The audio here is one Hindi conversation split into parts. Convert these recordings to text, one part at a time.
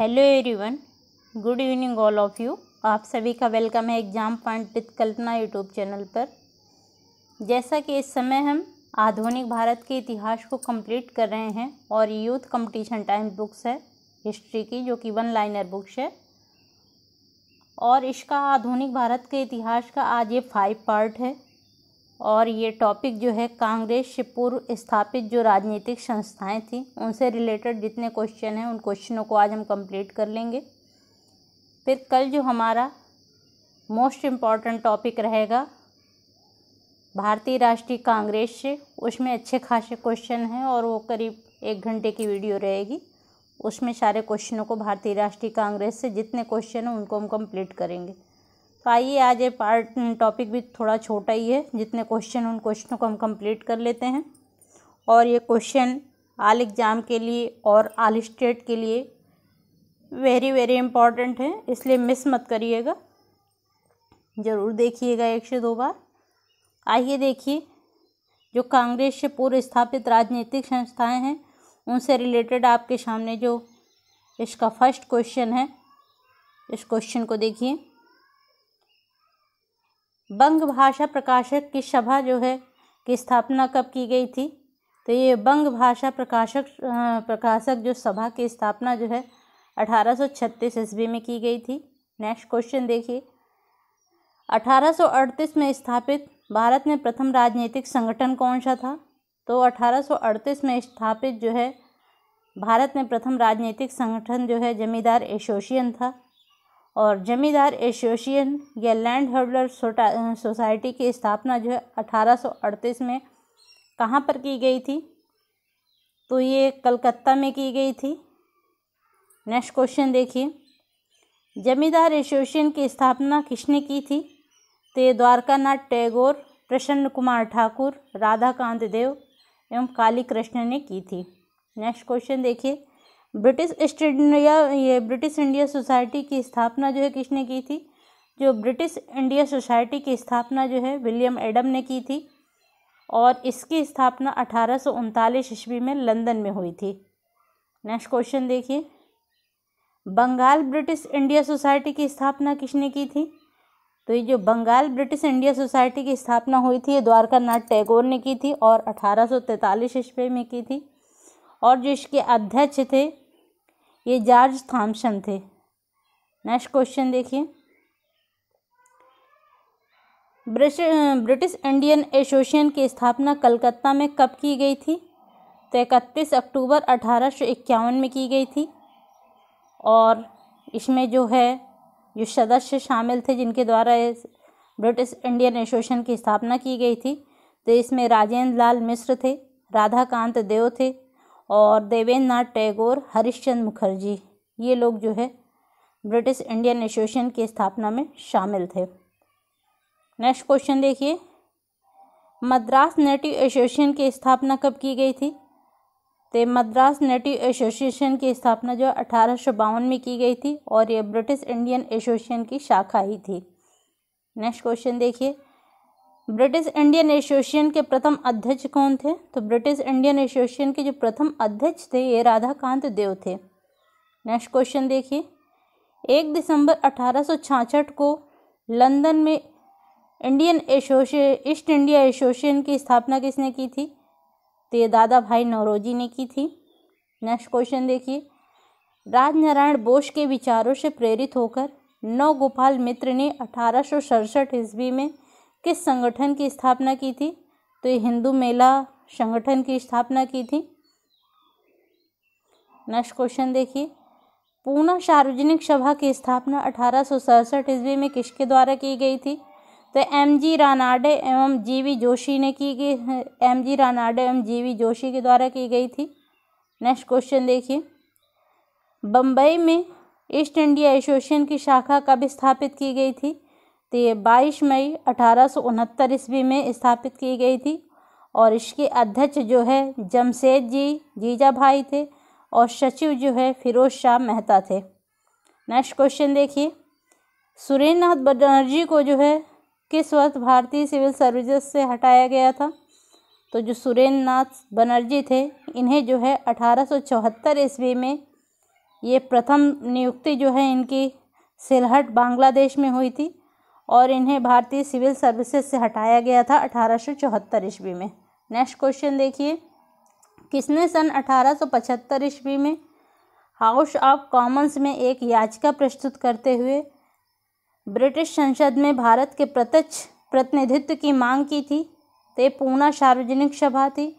Hello everyone, good evening all of you. आप सभी का वेलकम है exam point with Kalpana YouTube channel पर। जैसा कि इस समय हम आधुनिक भारत के इतिहास को कंप्लीट कर रहे हैं और यूथ कंपटीशन टाइम बुक्स है हिस्ट्री की, जो कि 1 लाइनर बुक्स है और इसका आधुनिक भारत के इतिहास का आज ये 5 पार्ट है। और ये टॉपिक जो है कांग्रेस से पूर्व स्थापित जो राजनीतिक संस्थाएं थी उनसे रिलेटेड जितने क्वेश्चन हैं उन क्वेश्चनों को आज हम कंप्लीट कर लेंगे। फिर कल जो हमारा मोस्ट इम्पॉर्टेंट टॉपिक रहेगा भारतीय राष्ट्रीय कांग्रेस से, उसमें अच्छे खासे क्वेश्चन हैं और वो करीब 1 घंटे की वीडियो रहेगी। उसमें सारे क्वेश्चनों को भारतीय राष्ट्रीय कांग्रेस से जितने क्वेश्चन हैं उनको हम कंप्लीट करेंगे। तो आइए आज ये टॉपिक भी थोड़ा छोटा ही है, जितने क्वेश्चन उन क्वेश्चनों को हम कंप्लीट कर लेते हैं। और ये क्वेश्चन ऑल एग्ज़ाम के लिए और ऑल स्टेट के लिए वेरी वेरी इम्पॉर्टेंट है, इसलिए मिस मत करिएगा, ज़रूर देखिएगा 1 से 2 बार। आइए देखिए, जो कांग्रेस से पूर्व स्थापित राजनीतिक संस्थाएं हैं उनसे रिलेटेड आपके सामने जो इसका फर्स्ट क्वेश्चन है, इस क्वेश्चन को देखिए। बंग भाषा प्रकाशक की सभा जो है की स्थापना कब की गई थी? तो ये बंग भाषा प्रकाशक जो सभा की स्थापना जो है 1836 ईस्वी में की गई थी। नेक्स्ट क्वेश्चन देखिए। 1838 में स्थापित भारत में प्रथम राजनीतिक संगठन कौन सा था? तो 1838 में स्थापित जो है भारत में प्रथम राजनीतिक संगठन जो है जमींदार एसोसिएशन था। और जमींदार एसोसिएशन या लैंड होल्डर सोसाइटी की स्थापना जो है 1838 में कहाँ पर की गई थी? तो ये कलकत्ता में की गई थी। नेक्स्ट क्वेश्चन देखिए। जमींदार एसोसिएशन की स्थापना किसने की थी? तो ये द्वारकानाथ टैगोर, प्रसन्न कुमार ठाकुर, राधाकांत देव एवं काली कृष्ण ने की थी। नेक्स्ट क्वेश्चन देखिए। ब्रिटिश इंडिया सोसाइटी की स्थापना जो है किसने की थी? जो ब्रिटिश इंडिया सोसाइटी की स्थापना जो है विलियम एडम ने की थी और इसकी स्थापना 1839 ईस्वी में लंदन में हुई थी। नेक्स्ट क्वेश्चन देखिए। बंगाल ब्रिटिश इंडिया सोसाइटी की स्थापना किसने की थी? तो ये जो बंगाल ब्रिटिश इंडिया सोसाइटी की स्थापना हुई थी ये द्वारकानाथ टैगोर ने की थी और 1843 ईस्वी में की थी। और जो इसके अध्यक्ष थे ये जॉर्ज थॉमसन थे। नेक्स्ट क्वेश्चन देखिए। ब्रिटिश इंडियन एसोसिएशन की स्थापना कलकत्ता में कब की गई थी? तो 31 अक्टूबर 1851 में की गई थी। और इसमें जो सदस्य शामिल थे जिनके द्वारा ब्रिटिश इंडियन एसोसिएशन की स्थापना की गई थी, तो इसमें राजेंद्र लाल मिश्र थे, राधाकांत देव थे और देवेंद्र नाथ टैगोर, हरिश्चंद्र मुखर्जी, ये लोग जो है ब्रिटिश इंडियन एसोसिएशन की स्थापना में शामिल थे। नेक्स्ट क्वेश्चन देखिए। मद्रास नेटिव एसोसिएशन की स्थापना कब की गई थी? तो मद्रास नेटिव एसोसिएशन की स्थापना जो 1852 में की गई थी और ये ब्रिटिश इंडियन एसोसिएशन की शाखा ही थी। नेक्स्ट क्वेश्चन देखिए। ब्रिटिश इंडियन एसोसिएशन के प्रथम अध्यक्ष कौन थे? तो ब्रिटिश इंडियन एसोसिएशन के जो प्रथम अध्यक्ष थे ये राधाकांत देव थे। नेक्स्ट क्वेश्चन देखिए। 1 दिसंबर 1866 को लंदन में ईस्ट इंडिया एसोसिएशन की स्थापना किसने की थी? तो ये दादा भाई नौरोजी ने की थी। नेक्स्ट क्वेश्चन देखिए। राजनारायण बोस के विचारों से प्रेरित होकर नवगोपाल मित्र ने 1867 ईस्वी में किस संगठन की स्थापना की थी? तो ये हिंदू मेला संगठन की स्थापना की थी। नेक्स्ट क्वेश्चन देखिए। पूना सार्वजनिक सभा की स्थापना 1867 ईस्वी में किसके द्वारा की गई थी? तो एम.जी. रानाडे एवं जी.वी. जोशी ने की गई, एम.जी. रानाडे एवं जी.वी. जोशी के द्वारा की गई थी। नेक्स्ट क्वेश्चन देखिए। बम्बई में ईस्ट इंडिया एसोसिएशन की शाखा कब स्थापित की गई थी? तो ये 22 मई 1869 ईस्वी में स्थापित की गई थी और इसके अध्यक्ष जो है जमशेद जी जीजाभाई थे और सचिव जो है फिरोज शाह मेहता थे। नेक्स्ट क्वेश्चन देखिए। सुरेंद्र नाथ बनर्जी को जो है किस वर्ष भारतीय सिविल सर्विसेज से हटाया गया था? तो जो सुरेंद्र नाथ बनर्जी थे इन्हें जो है 1874 ईस्वी में ये प्रथम नियुक्ति जो है इनकी सिलहट बांग्लादेश में हुई थी और इन्हें भारतीय सिविल सर्विसेज से हटाया गया था 1874 ईस्वी में। नेक्स्ट क्वेश्चन देखिए, किसने सन 1875 ईस्वी में हाउस ऑफ कॉमन्स में एक याचिका प्रस्तुत करते हुए ब्रिटिश संसद में भारत के प्रत्यक्ष प्रतिनिधित्व की मांग की थी? तो ये पूना सार्वजनिक सभा थी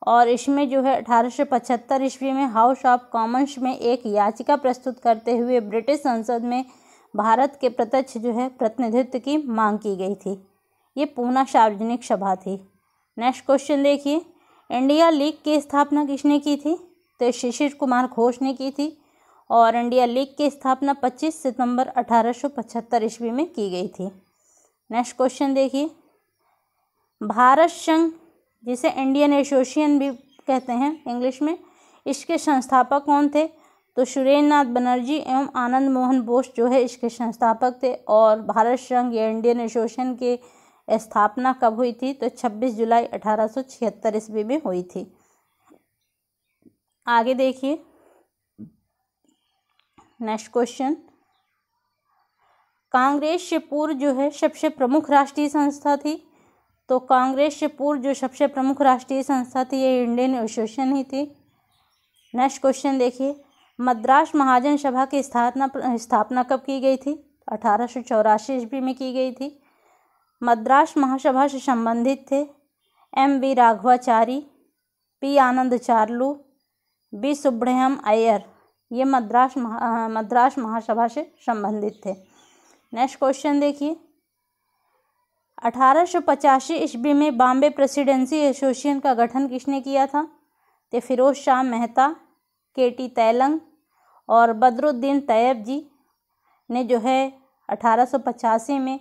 और इसमें जो है 1875 ईस्वी में हाउस ऑफ कॉमन्स में एक याचिका प्रस्तुत करते हुए ब्रिटिश संसद में भारत के प्रत्यक्ष जो है प्रतिनिधित्व की मांग की गई थी। ये पूना सार्वजनिक सभा थी। नेक्स्ट क्वेश्चन देखिए, इंडिया लीग की स्थापना किसने की थी? तो शिशिर कुमार घोष ने की थी और इंडिया लीग की स्थापना 25 सितंबर 1875 ईस्वी में की गई थी। नेक्स्ट क्वेश्चन देखिए, भारत संघ जिसे इंडियन एसोसिएशन भी कहते हैं इंग्लिश में, इसके संस्थापक कौन थे? तो सुरेंद्र नाथ बनर्जी एवं आनंद मोहन बोस जो है इसके संस्थापक थे। और भारत संघ या इंडियन एसोसिएशन की स्थापना कब हुई थी? तो 26 जुलाई 1876 ईस्वी में हुई थी। आगे देखिए, नेक्स्ट क्वेश्चन, कांग्रेस से पूर्व जो है सबसे प्रमुख राष्ट्रीय संस्था थी? तो कांग्रेस से पूर्व जो सबसे प्रमुख राष्ट्रीय संस्था थी ये इंडियन एसोसिएशन ही थी। नेक्स्ट क्वेश्चन देखिए, मद्रास महाजन सभा की स्थापना कब की गई थी? 1884 ईस्वी में की गई थी। मद्रास महासभा से संबंधित थे M.V. राघवाचारी, P. आनंद चार्लू, B. सुब्रह्मण्यम अय्यर। ये मद्रास महासभा से संबंधित थे। नेक्स्ट क्वेश्चन देखिए, 1885 ईस्वी में बॉम्बे प्रेसिडेंसी एसोसिएशन का गठन किसने किया था? तो फिरोज शाह मेहता, K.T. तैलंग और बदरुद्दीन तैयब जी ने जो है 1885 में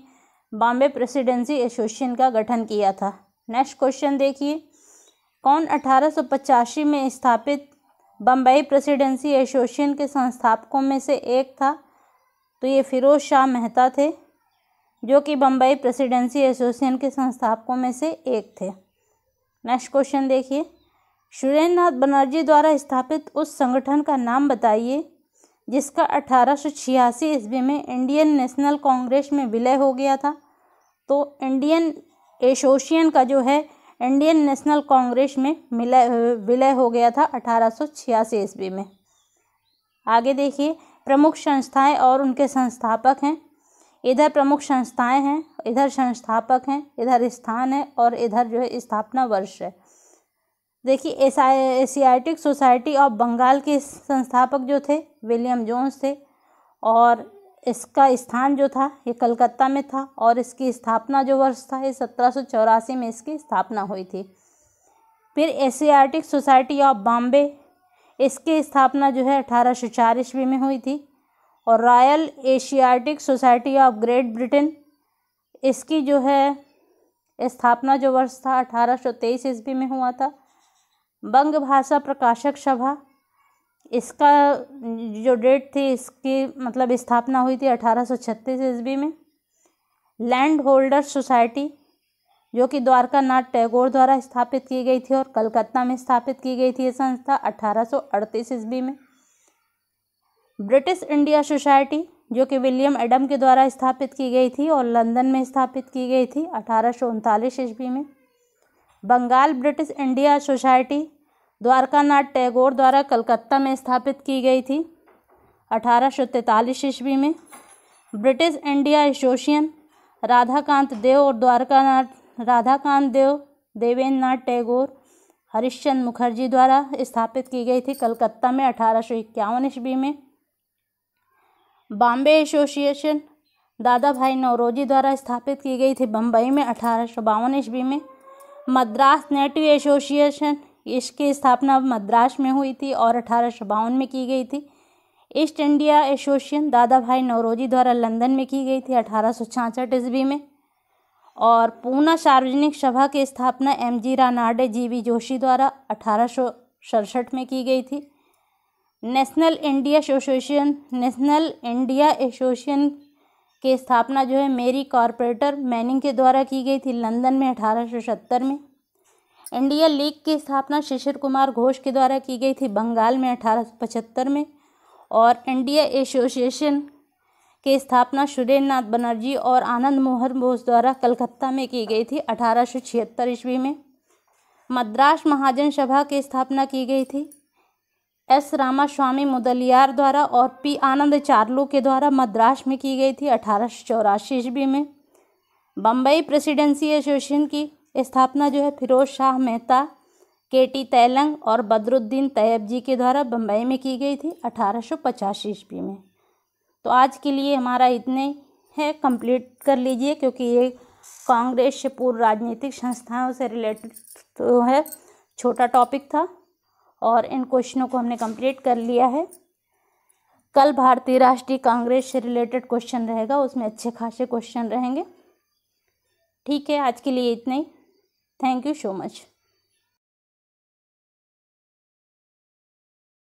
बॉम्बे प्रेसिडेंसी एसोसिएशन का गठन किया था। नेक्स्ट क्वेश्चन देखिए, कौन 1885 में स्थापित बम्बई प्रेसिडेंसी एसोसिएशन के संस्थापकों में से एक था? तो ये फिरोज शाह मेहता थे जो कि बम्बई प्रेसिडेंसी एसोसिएशन के संस्थापकों में से एक थे। नेक्स्ट क्वेश्चन देखिए, सुरेंद्र नाथ बनर्जी द्वारा स्थापित उस संगठन का नाम बताइए जिसका 1886 ईस्वी में इंडियन नेशनल कांग्रेस में विलय हो गया था। तो इंडियन एसोसिएशन का जो है इंडियन नेशनल कांग्रेस में विलय हो गया था 1886 ईस्वी में। आगे देखिए, प्रमुख संस्थाएं और उनके संस्थापक हैं। इधर प्रमुख संस्थाएं हैं, इधर संस्थापक हैं, इधर स्थान है और इधर जो है स्थापना वर्ष है। देखिए, एशियाटिक सोसाइटी ऑफ बंगाल के संस्थापक जो थे विलियम जोन्स थे और इसका स्थान जो था ये कलकत्ता में था और इसकी स्थापना जो वर्ष था ये 1784 में इसकी स्थापना हुई थी। फिर एशियाटिक सोसाइटी ऑफ बॉम्बे, इसकी स्थापना जो है 1804 ईस्वी में हुई थी। और royal Asiatic society of great Britain, इसकी जो है स्थापना जो वर्ष था 1823 ईस्वी में हुआ था। बंग भाषा प्रकाशक सभा, इसका जो डेट थी इसकी मतलब स्थापना हुई थी 1836 ईस्वी में। लैंड होल्डर सोसाइटी जो कि द्वारका नाथ टैगोर द्वारा स्थापित की गई थी और कलकत्ता में स्थापित की गई थी ये संस्था 1838 ईस्वी में। ब्रिटिश इंडिया सोसाइटी जो कि विलियम एडम के द्वारा स्थापित की गई थी और लंदन में स्थापित की गई थी 1839 ईस्वी में। Bengal British India society Dwarkanath Tagore द्वारा कलकत्ता में स्थापित की गई थी 1843 ईस्वी में। ब्रिटिश इंडिया एसोसिएशन राधाकांत देव और देवेंद्र नाथ टैगोर हरिश्चंद्र मुखर्जी द्वारा स्थापित की गई थी कलकत्ता में 1851 ईस्वी में। बॉम्बे एसोसिएशन दादा भाई नौरोजी द्वारा स्थापित की गई थी बम्बई में 1852 ईस्वी में। मद्रास नेटिव एसोसिएशन, इसकी स्थापना मद्रास में हुई थी और 1852 में की गई थी। ईस्ट इंडिया एसोसिएशन दादा भाई नौरोजी द्वारा लंदन में की गई थी 1866 ईस्वी में। और पूना सार्वजनिक सभा की स्थापना M.G. रानाडे G.V. जोशी द्वारा 1867 में की गई थी। नेशनल इंडिया एसोसिएशन की स्थापना जो है मेरी कॉर्पोरेटर मैनिंग के द्वारा की गई थी लंदन में 1870 में। इंडिया लीग की स्थापना शिशिर कुमार घोष के द्वारा की गई थी बंगाल में 1875 में। और इंडिया एसोसिएशन की स्थापना सुरेंद्रनाथ बनर्जी और आनंद मोहन बोस द्वारा कलकत्ता में की गई थी 1876 ईस्वी में। मद्रास महाजन सभा की स्थापना की गई थी एस रामास्वामी मुदलियार द्वारा और पी आनंद चार्लू के द्वारा मद्रास में की गई थी 1884 ईस्वी में। बम्बई प्रेसिडेंसी एसोसिएशन की स्थापना जो है फिरोज शाह मेहता, केटी तैलंग और बदरुद्दीन तैयब जी के द्वारा बम्बई में की गई थी 1885 ईस्वी में। तो आज के लिए हमारा इतने है, कंप्लीट कर लीजिए, क्योंकि ये कांग्रेस से पूर्व राजनीतिक संस्थाओं से रिलेटेड तो है, छोटा टॉपिक था और इन क्वेश्चनों को हमने कंप्लीट कर लिया है। कल भारतीय राष्ट्रीय कांग्रेस से रिलेटेड क्वेश्चन रहेगा, उसमें अच्छे खासे क्वेश्चन रहेंगे। ठीक है, आज के लिए इतना ही। Thank you so much.